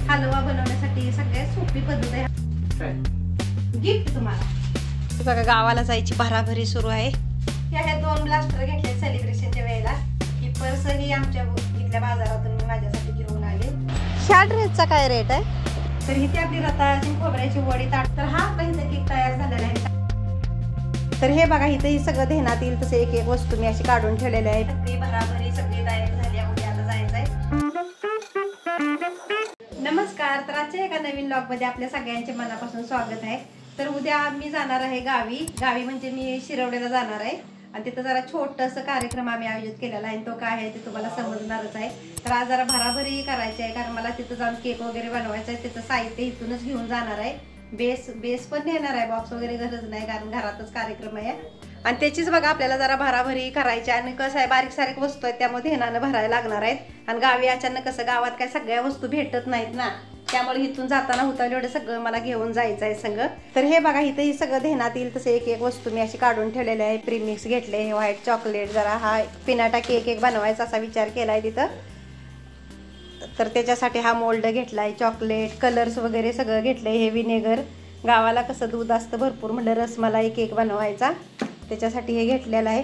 हलवा बनवण्यासाठी सगळ्यात सोपी पद्धत आहे। गिफ्ट तुम्हाला बघा, गावाला जायची भराभरी सुरू आहे। ह्या 2 ब्लास्टर घेतले सेलिब्रेशनच्या वेळेला। ही पर्स ही आमच्या इथल्या बाजारातून मी माझ्यासाठी घेऊन आले। ह्या ड्रेसचा काय रेट आहे? तर इथे आपली रताळ्याची खोबऱ्याची वडी ताट। तर हा पहिला केक तयार झालेला आहे। तर हे बघा, इथे ही सगळं ध्यानात येईल तसे एक एक वस्तू मी अशी काढून ठेवलेल्या आहेत। सगळी भराभरी सगळी तयारी झाली आहे, उद्या आता जायचंय। नमस्कार, तर आजच्या एका नवीन ब्लॉग मध्ये आपल्या सगळ्यांचे मनापासून स्वागत आहे। तर उद्या मी जाणार आहे गावी म्हणजे मी शिरवडेला जाणार आहे आणि तिथं जरा छोटंसं कार्यक्रम आम्ही आयोजित केलेला आहे। तो काय आहे ते तुम्हाला समजणारच आहे। तर आज जरा भराभरी करायची आहे, कारण मला तिथं जाऊन केक वगैरे बनवायचा आहे। त्याचं साहित्य इथूनच घेऊन जाणार आहे। बेस पण नेणार आहे, बॉक्स वगैरे गरज नाही, कारण घरातच कार्यक्रम आहे। आणि त्याचीच बघा आपल्याला जरा भराभरी करायची आणि कसं आहे, बारीक सारीक वस्तू आहेत त्यामुळे ध्यानानं भरायला लागणार आहेत। आणि गावी अचानक कसं गावात काय सगळ्या वस्तू भेटत नाहीत ना, त्यामुळे इथून जाताना होता एवढं सगळं मला घेऊन जायचं आहे सगळं। तर हे बघा, इथे ही सगळं ध्यानात येईल तसे एक एक वस्तू मी अशी काढून ठेवलेली आहे। प्रीमिक्स घेतले, हे व्हाईट चॉकलेट, जरा हा पिनाटा केक एक बनवायचा असा विचार केलाय तिथं। तर त्याच्यासाठी हा मोल्ड घेतलाय, चॉकलेट कलर्स वगैरे सगळं घेतलंय। हे विनेगर, गावाला कसं दूध असतं भरपूर, म्हणलं रसमलाई केक बनवायचा त्याच्यासाठी हे घेतलेलं आहे।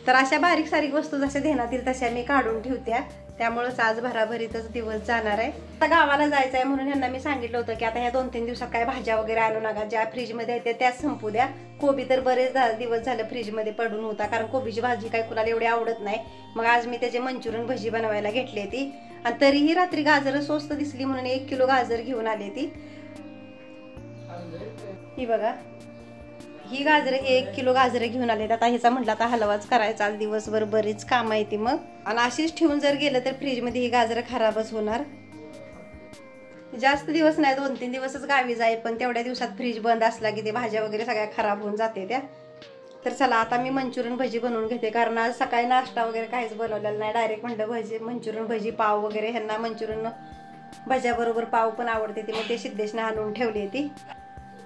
तर अशा बारीक सारीक वस्तू जशा ध्यानात येईल तशा मी काढून ठेवत्या, त्यामुळेच आज भराभरीतच दिवस जाणार आहे। आता गावाला जायचं आहे म्हणून यांना मी सांगितलं होतं की आता ह्या 2-3 दिवसात काय भाज्या वगैरे आणू नका, ज्या फ्रीजमध्ये आहेत त्याच संपू द्या। कोबी तर बरेच दिवस झालं फ्रीजमध्ये पडून होता, कारण कोबीची भाजी काय कुणाला एवढी आवडत नाही। मग आज मी त्याचे मंचुरियन भजी बनवायला घेतली ती, आणि तरीही रात्री गाजर स्वस्त दिसली म्हणून 1 किलो गाजर घेऊन आले ती। ही बघा, ही गाजर 1 किलो गाजर घेऊन आले। आता ह्याचा म्हटलं आता हलवाच करायचा आज दिवसभर, बरीच काम आहे ती मग। आणि अशीच ठेवून जर गेलं तर फ्रीजमध्ये ही गाजर खराबच होणार। जास्त दिवस नाही, 2-3 दिवसच गावी जाईल, पण तेवढ्या दिवसात फ्रीज बंद असला की ते भाज्या वगैरे सगळ्या खराब होऊन जाते त्या। तर चला आता मी मंचुरियन भजी बनवून घेते, कारण आज सकाळी नाश्ता वगैरे काहीच बनवलेला नाही। डायरेक्ट म्हणलं मंचुरियन भजी पाव वगैरे, ह्यांना मंचुरियन भज्याबरोबर पाव पण आवडते ती, मग ते सिद्धेशने आणून ठेवली ती।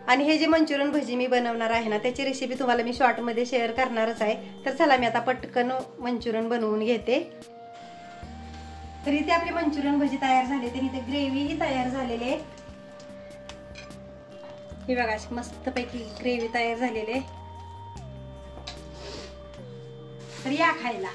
आणि हे जे मंचुरियन भजी मी बनवणार आहे ना, त्याची रेसिपी तुम्हाला मी शॉर्टमध्ये शेअर करणारच आहे। तर चला मी आता पटकन मंचुरियन बनवून घेते। तर इथे आपली मंचुरियन भजी तयार झाली, तर इथे ग्रेव्ही तयार झालेली आहे। ही बघा, मस्तपैकी ग्रेव्ही तयार झालेली आहे। तर या खायला।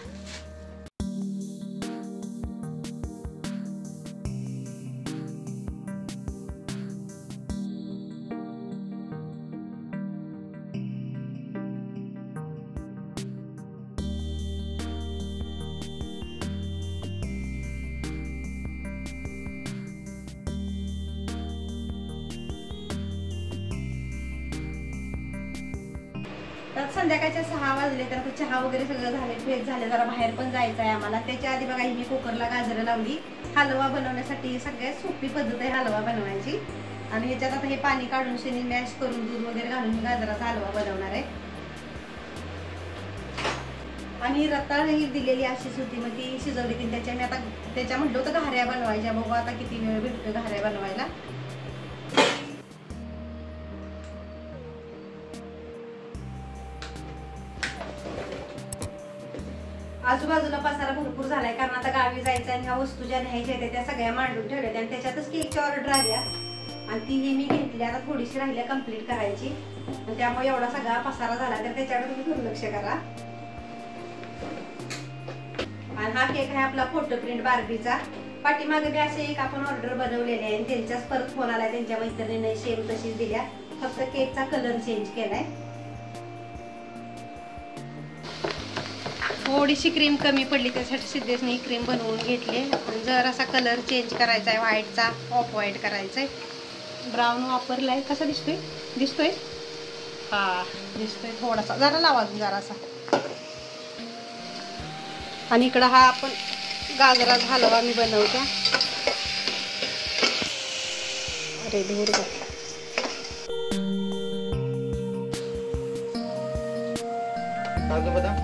संध्याकाळच्या 6 वाजले, तर चहा वगैरे सगळं झाले, फ्रेश झाले, जरा बाहेर पण जायचं आहे आम्हाला। त्याच्या आधी बघा मी कुकरला गाजरं लावली। हलवा बनवण्यासाठी सगळ्यात सोपी पद्धत आहे हलवा बनवायची। आणि ह्याच्यात आता हे पाणी काढून शेणी मॅश करून दूध वगैरे घालून गाजराचा हलवा बनवणार आहे। आणि रताळ ही दिलेली अशीच होती, मग ती शिजवली ती। त्याच्या म्हटलं होतं घाऱ्या बनवायच्या, बघू आता किती वेळ भेटतो घाऱ्या बनवायला। आजूबाजूला पसारा भरपूर झालाय, कारण आता गावी जायचं आणि ह्या वस्तू ज्या न्यायच्या आहेत त्या सगळ्या मांडून ठेवल्या, आणि त्याच्यातच केकची ऑर्डर आल्या आणि तीही मी घेतली। आता थोडीशी राहिल्या कंप्लीट करायची, आणि त्यामुळे एवढा सगळा पसारा झाला, तर त्याच्याकडे तुम्ही दुर्लक्ष करा। आणि हा केक आहे आपला फोटो प्रिंट बार्बीचा। पाठीमागे मी असे एक आपण ऑर्डर बनवलेली आहे, त्यांच्याच परत फोन आलाय, त्यांच्या मैत्रिणीने सेम तशीच दिल्या, फक्त केकचा कलर चेंज केलाय। थोडीशी क्रीम कमी पडली, त्यासाठी सिद्धेशने क्रीम बनवून घेतली। जर असा कलर चेंज करायचा आहे, व्हाईटचा ऑफ व्हाईट करायचा आहे। ब्राऊन वापरलाय, कसा दिसतोय हा दिसतोय थोडासा, जरा लावा जरासा। आणि इकडं हा आपण गाजराचा हलवा मी बनवते। अरे दूर काजू बदाम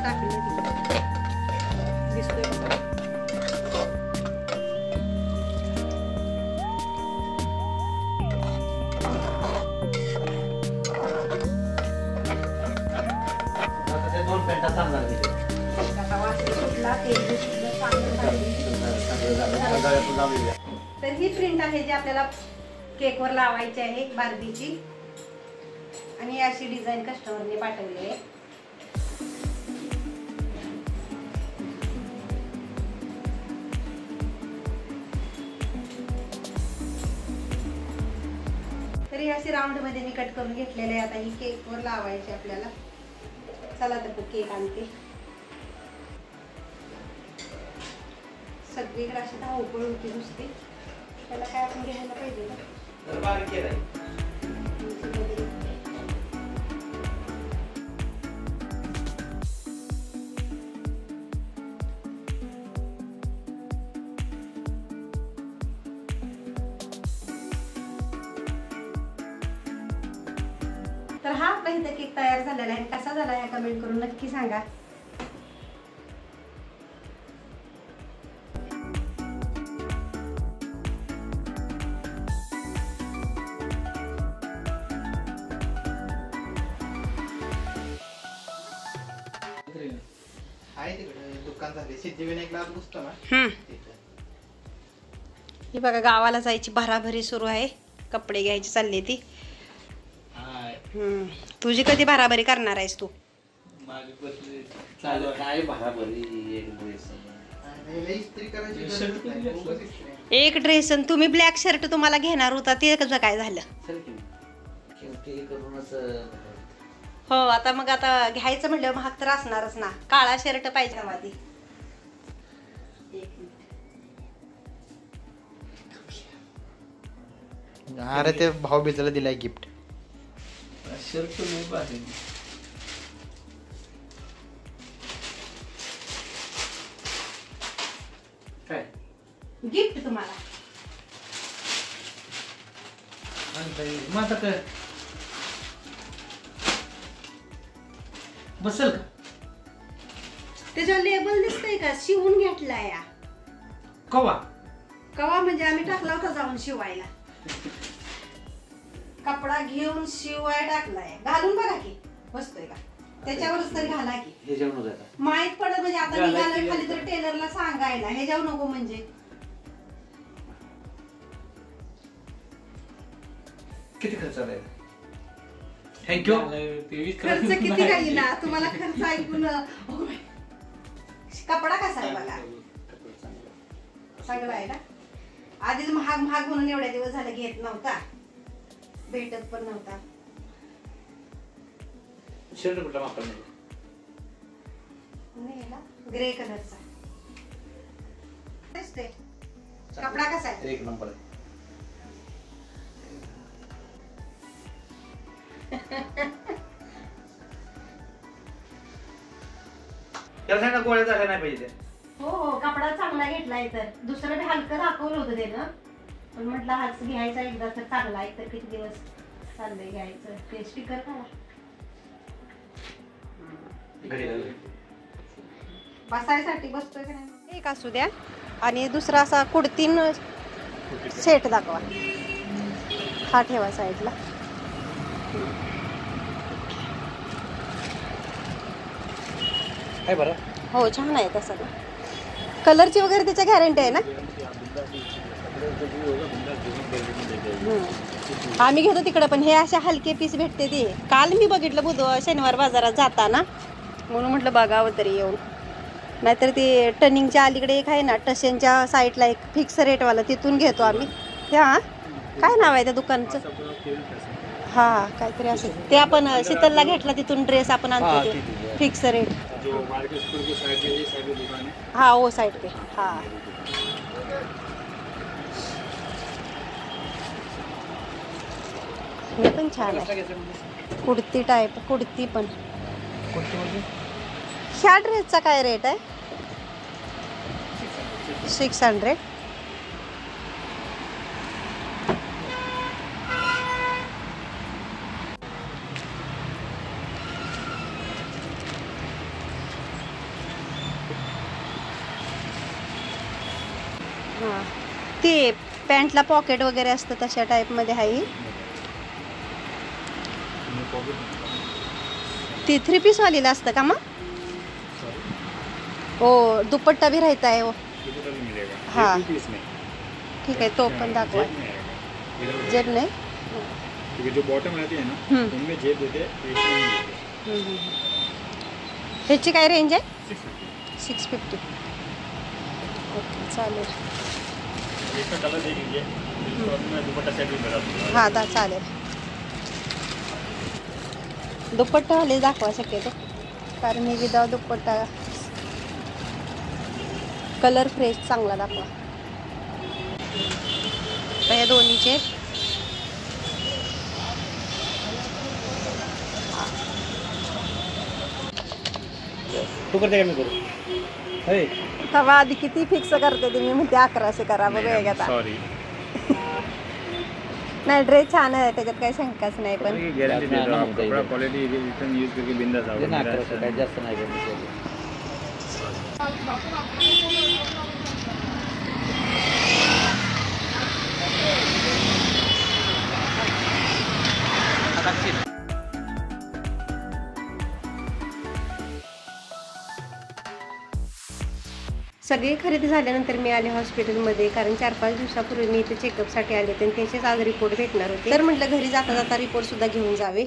टाकले दिसतोय बघा। आता 2 पेंटा चांगला दिले, आता वास सुटला, तेल सुटलं, चांगलं झालं। तर ही प्रिंट आहे जी आपल्याला केकवर लावायची आहे बार्बीची, आणि अशी डिझाईन कस्टमरने पाठवली आहे. तर ही अशी राऊंड मध्ये मी कट करून घेतलेले आहे. आता ही केकवर लावायची आपल्याला. चला तर केक आणते. सगळीकडे अशी धावपळ होती नुसती, त्याला काय आपण घ्यायला पाहिजे ना. तर हा आपला इथं केक तयार झालेला आहे. कसा झाला आहे कमेंट करून नक्की सांगा. ही बघा गावाला जायची भराभरी सुरू आहे. कपडे घ्यायची चालली ती. तुझी कधी भराभरी करणार आहेस तू? एक ड्रेस. तुम्ही ब्लॅक शर्ट तुम्हाला घेणार होता ते कसं काय झालं? हो आता मग आता घ्यायचं म्हटलं महाग तर असणारच ना. काळा शर्ट पाहिजे आधी. अरे ते भाऊ बीजाला दिलाय गिफ्ट. शर्ट नाही पाहिजे. काय गिफ्ट तुम्हाला? मग आता काय बसेल का? त्याच्यावर लेबल दिसतंय का? शिवून घेतलाय. कवा कवा म्हणजे आम्ही टाकला होता जाऊन शिवायला. कपडा घेऊन शिवाय टाकलाय. घालून बघा की बसतोय का त्याच्यावरच तरी घाला की. हे जेवण माहित पडत म्हणजे आता निघालं खाली तर टेलरला सांगायला हे जाऊ नको म्हणजे. किती खर्च आलाय? थँक्यू. खर्च किती काही ना तुम्हाला खर्च ऐकून. कपडा कसा आहे बघा, चांगला आहे ना. आधीच महाग महाग म्हणून एवढ्या दिवस झाले घेत नव्हता, भेटत पण नव्हता. शर्ट कुठला वापरला? ग्रे कलरचा. कपडा कसा आहे? एक नंबर आहे. त्याला सांगा गोळ्या झाल्या नाही पाहिजे. हो हो कपडा चांगला घेतलाय. तर दुसरं हलकं दाखवलं होतं त्यानं, पण म्हटलं हाच घ्यायचा एकदा तर चांगला आहे. तर किती दिवस चाललंय घ्यायचं. ते स्टिकर करा बसायसाठी बसतोय की नाही. एक असू द्या. आणि दुसरा असा कुडतीन सेट दाखवा. हा ठेवा साईडला. काय बरं? हो छान आहे तसं. कलरची वगैरे त्याच्या गॅरंटी आहे ना. आम्ही घेतो तिकडे, पण हे असे हलके पीस भेटते. ते काल मी बघितलं शनिवार बाजारात जाताना, म्हणून म्हटलं बघावं तरी येऊन. नाहीतर ते टर्निंगच्या अलीकडे एक आहे ना, टशनच्या साईडला एक फिक्स रेटवाला, तिथून घेतो आम्ही. हा काय नाव आहे त्या दुकानचं? हा काहीतरी असेल ते. आपण शीतलला घेतला तिथून ड्रेस आपण आणतो ते फिक्स रेट. हा ओ साइड पे. हा हे पण छान आहे. कुर्ती टाईप. कुर्ती पण. ह्या ड्रेसचा काय रेट आहे? 600. हां ते पॅन्टला पॉकेट वगैरे असतं तशा टाईपमध्ये आहे. ती 3 पीस वालीला असतं का मग? हो दुपट्टा भी रहता है वो. हाँ ठीक आहे तो पण दाखवा. जेब नाही क्योंकि जो बॉटम रहती है ना उनमें जेब देते हैं. ह्याची काय रेंज आहे? 650. ओके चालेल. इसका कलर देख लीजिए. इसमें दुपट्टा सेट भी मिला था. हां दा चालेल. दुपट्टा वाले दाखवा शक्यतो कारण मी विदाउट दुपट्टा. कलर फ्रेश चांगला दाखवा. या दोन्हीचे तू करते का मी करू? हे तेव्हा आधी किती फिक्स करते ते मी म्हणते 1100 करा बघूया का आता. सॉरी. नाही ड्रेस छान आहे त्याच्यात काही शंकाच नाही पण गारंटी देता हूं. कपड़ा क्वालिटी रिटर्न यूज करके बिंदास आओ. काय जास्त नाही घेतलं. सगळी खरेदी झाल्यानंतर मी आले हॉस्पिटलमध्ये कारण 4-5 दिवसापूर्वी मी इथे चेकअपसाठी आले आणि त्यांचेच आज रिपोर्ट भेटणार होते. तर म्हटलं घरी जाता जाता रिपोर्ट सुद्धा घेऊन जावे.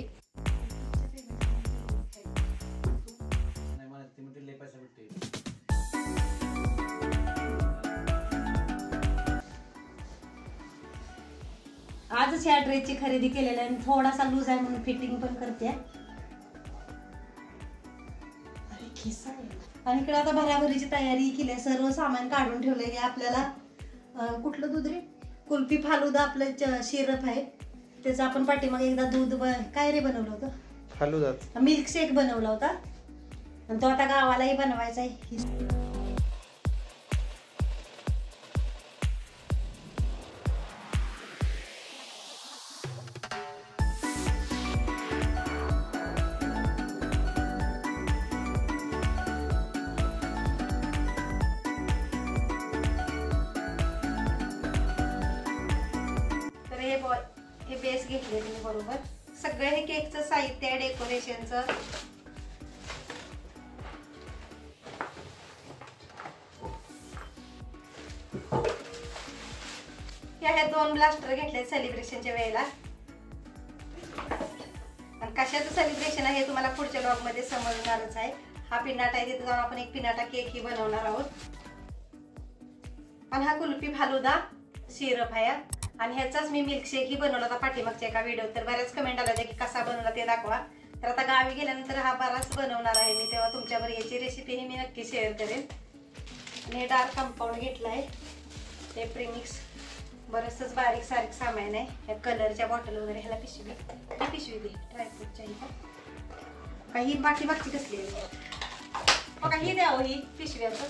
आजच या ड्रेसची खरेदी केलेली आहे. थोडासा लूज आहे म्हणून फिटिंग पण करते. अरे खिसा आहे. आणि इकडे आता भराभरीची तयारी केली. सर्व सामान काढून ठेवलंय. आपल्याला कुठलं दूध रे? कुल्फी फालुदा आपलं सिरप आहे त्याचं आपण पाठीमागे एकदा दूध काय रे बनवलं होतं? फालुदा मिल्क शेक बनवला होता आणि तो आता गावालाही बनवायचा आहे. हे बेस घेतले तुम्ही बरोबर. सगळं हे केकचं साहित्य आहे डेकोरेशनचं. हे 2 ब्लास्टर घेतले सेलिब्रेशनच्या वेळेला. आणि कशाचं सेलिब्रेशन आहे हे तुम्हाला पुढच्या ब्लॉग मध्ये समजणारच आहे. हा पिनाटा आहे तिथे जाऊन आपण एक पिनाटा केक ही बनवणार आहोत. आणि हा कुल्फी फालुदा सिरप आहे आणि ह्याचाच मी मिल्कशेक ही बनवला होता पाठीमागच्या एका व्हिडिओ. तर बऱ्याच कमेंट आल्या होत्या की कसा बनवला ते दाखवा. तर आता गावी गेल्यानंतर हा बराच बनवणार आहे मी. तेव्हा तुमच्याबरोबर याची रेसिपी ही मी नक्की शेअर करेन. आणि हे डार्क कंपाऊंड घेतलं आहे. हे प्रीमिक्स बरंचच बारीक सारीक सामान आहे. ह्या कलरच्या बॉटल वगैरे ह्याला पिशवी दे ड्रायफ्रूटच्या इथं. काही पाठीमागची कसली आहे ही द्यावं ही पिशव्याचं.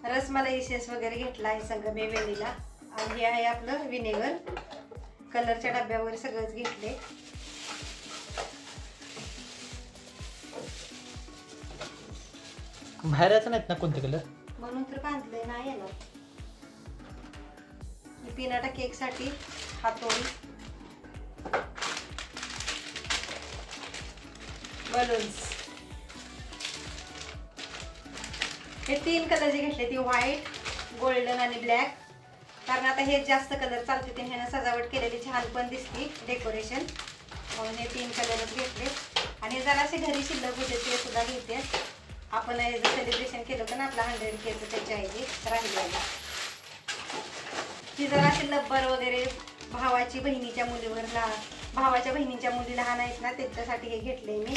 रसमलाई शेस वगैरे घेतला आहे सगळं बेवेलीला. आणि हे आहे आपलं विनेगर. कलरच्या डब्या वगैरे सगळंच घेतले. बाहेर यायचं नाहीत ना कोणते कलर म्हणून तर बांधलंय नाही येणार. पिनाटा केक साठी हातोडी बलून्स. हे 3 कलर जे घेतले ते व्हाईट गोल्डन आणि ब्लॅक. कारण आता हे जास्त कलर चालते ते ह्यानं सजावट केलेली छान पण दिसते डेकोरेशन म्हणून हे 3 कलरच घेतले. आणि जरासे घरी शिल्लक होते ते सुद्धा घेते. आपण सेलिब्रेशन केलं होतं ना आपला 100K त्याच्या आहे राहिलेला. ही जराशी लब्बर वगैरे भावाच्या बहिणीच्या मुली लहान आहेत ना त्यांच्यासाठी हे घेतले मी.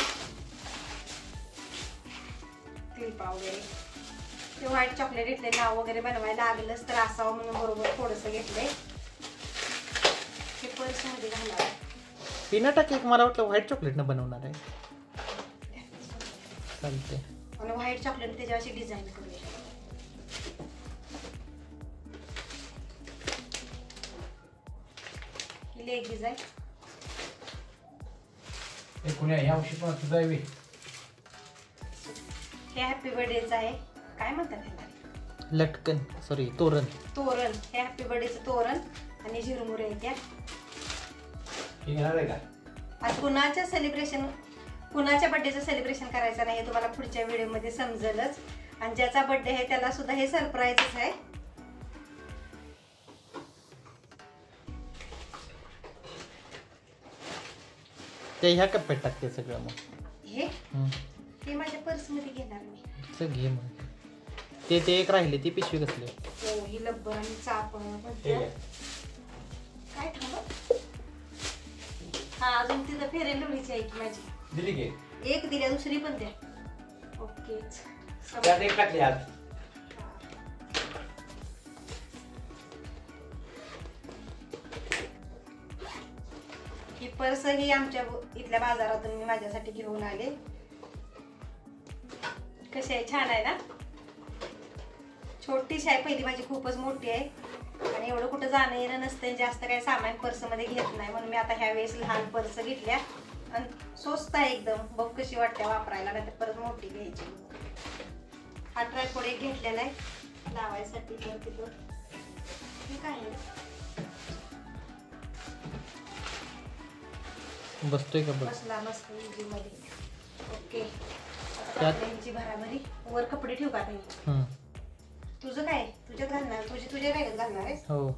क्लिपा वगैरे ते व्हाईट चॉकलेट घेतले. नाव वगैरे बनवायला लागलंच तर असावं म्हणून बरोबर थोडंसं घेतलंय. हे पर्स मध्ये घालणार. पिनाटा केक मला वाटलं व्हाईट चॉकलेट न बनवणार आहे. चालते. आणि व्हाईट चॉकलेट त्याच्यावरची डिझाईन करूया. लेग डिझाईन हे हॅपी बर्थडेचं आहे. काय म्हणतात त्याला? लटकन सॉरी तोरण. हे हॅपी बर्थडेचं तोरण आणि झिरमुरे आहेत त्या. आज कुणाच्या सेलिब्रेशन कुणाच्या बर्थडेचं सेलिब्रेशन करायचं नाही हे तुम्हाला पुढच्या व्हिडिओमध्ये समजेलच. आणि ज्याचा बर्थडे आहे त्याला सुद्धा हे सरप्राईजच आहे. ते ह्या कप्प्यात टाकते सगळं मग. हे माझ्या पर्समध्ये घेणार मी. सगळं घे मग. ते एक राहिले ती पिशवी कसली. हो ही लब्बर आणि चाप काय थांब. हा अजून तिथं फेरेल लोणीची आहे की माझी. दिली घे. एक दिल्या दुसरी पण द्या. ओके त्यात एक टाकली आत. ही पर्स ही आमच्या इथल्या बाजारातून मी माझ्यासाठी घेऊन आले. कशी आहे छान आहे ना. छोटीशी आहे पहिली माझी खूपच मोठी आहे आणि एवढं कुठं जाणं येणं नसतं जास्त काही सामान पर्समध्ये घेत नाही म्हणून मी आता ह्या वेळेस लहान पर्स घेतल्या आणि स्वस्त आहे एकदम. बघ कशी वाटते वापरायला नाही तर परत मोठी घ्यायची. हा ट्रायपॉड एक घेतलेला आहे लावायसाठी. तर तिथं हे काय आहे बसतोय का बघ. बसला मस्त इझी मध्ये. ओके त्यात त्यांची भराभरी वर कपडे ठेवू का ताई. तुझं काय तुझ्यात घालणार तुझ्या बॅगेत घालणार आहे. हो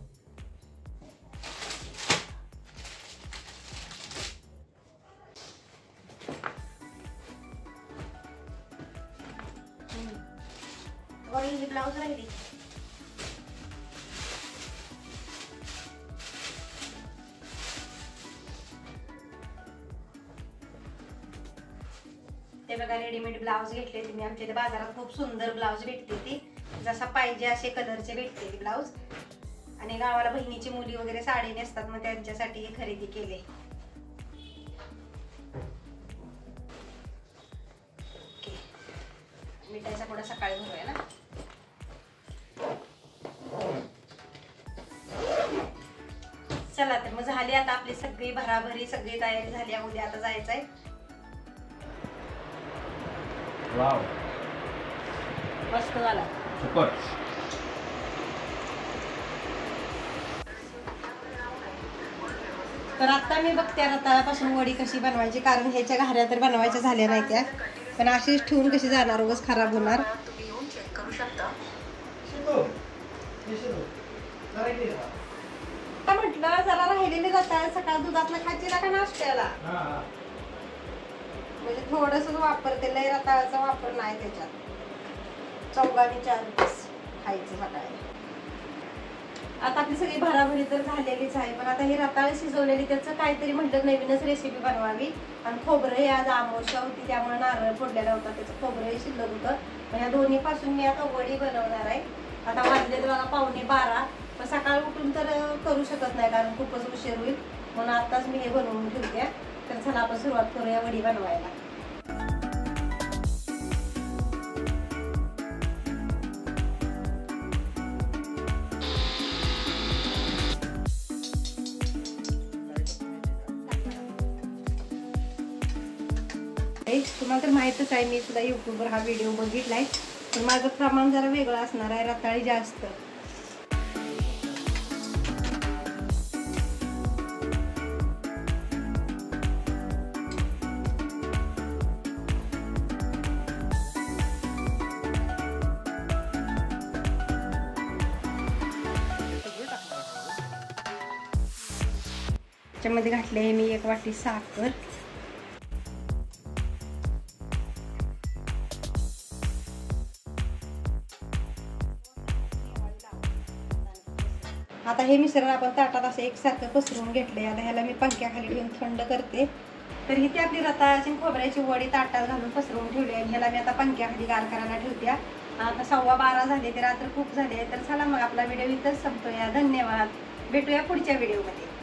ऑरेंज ब्लाउज राहिली. ते बघा रेडीमेड ब्लाउज घेतले तुम्ही आमच्या इथे बाजारात खूप सुंदर ब्लाउज भेटते ती जसा पाहिजे असे कलरचे भेटते ती ब्लाउज. आणि गावाला बहिणीची मुली वगैरे साडी नेसतात मग त्यांच्यासाठी खरेदी केले. मिठाईचा पुढे सकाळी भरूया ना. चला तर मग झाली आता आपली सगळी भराभरी सगळी तयारी झाली. उद्या आता जायचंय. वाव मस्त झाला. सुपर. तर आता मी बघते रताळ्यापासून वडी कशी बनवायची कारण ह्याच्या घाऱ्या तर बनवायच्या झाल्या नाही त्या पण अशीच ठेवून कशी जाणार उगाच खराब होणार. म्हटलं जरा राहिलेले रताळे सकाळ दुधातला खायची का नाश्त्याला म्हणजे थोडस वापरते लय रताळ्याचा वापर नाही त्याच्यात. 4 पीस खायचं सकाळी. आता आपली सगळी भराभरी तर झालेलीच आहे पण आता हे रताळे शिजवलेली त्याचं काहीतरी म्हटलं नवीनच रेसिपी बनवावी. आणि खोबरं हे आज अमावस्या होती त्यामुळे नारळ फोडलेला होता त्याचं खोबरंही शिल्लक होतं. ह्या दोन्ही पासून मी आता वडी बनवणार आहे. आता वाजले तर बघा 11:45 पण सकाळी उठून तर करू शकत नाही कारण खूपच उशीर होईल म्हणून आताच मी हे बनवून ठेवते. तर चला आपण सुरुवात करूया वडी बनवायला. तुम्हाला तर माहितच आहे मी सुद्धा युट्यूबवर हा व्हिडिओ बघितलाय पण माझं प्रमाण जरा वेगळं असणार आहे. रताळी जास्त. त्याच्यामध्ये घातले मी 1 वाटी साखर. आता हे मिश्रण आपण ताटात असं एकसारखं पसरवून घेतलंय. आता ह्याला मी पंख्याखाली ठेवून थंड करते. तर इथे आपली रताळ्याची खोबऱ्याची वडी ताटात घालून पसरवून ठेवली आहे. ह्याला मी आता पंख्याखाली गार करायला ठेवते. आता 12:15 झाले ते रात्र खूप झाले. तर चला मग आपला व्हिडिओ इथंच संपतोया. धन्यवाद. भेटूया पुढच्या व्हिडिओमध्ये.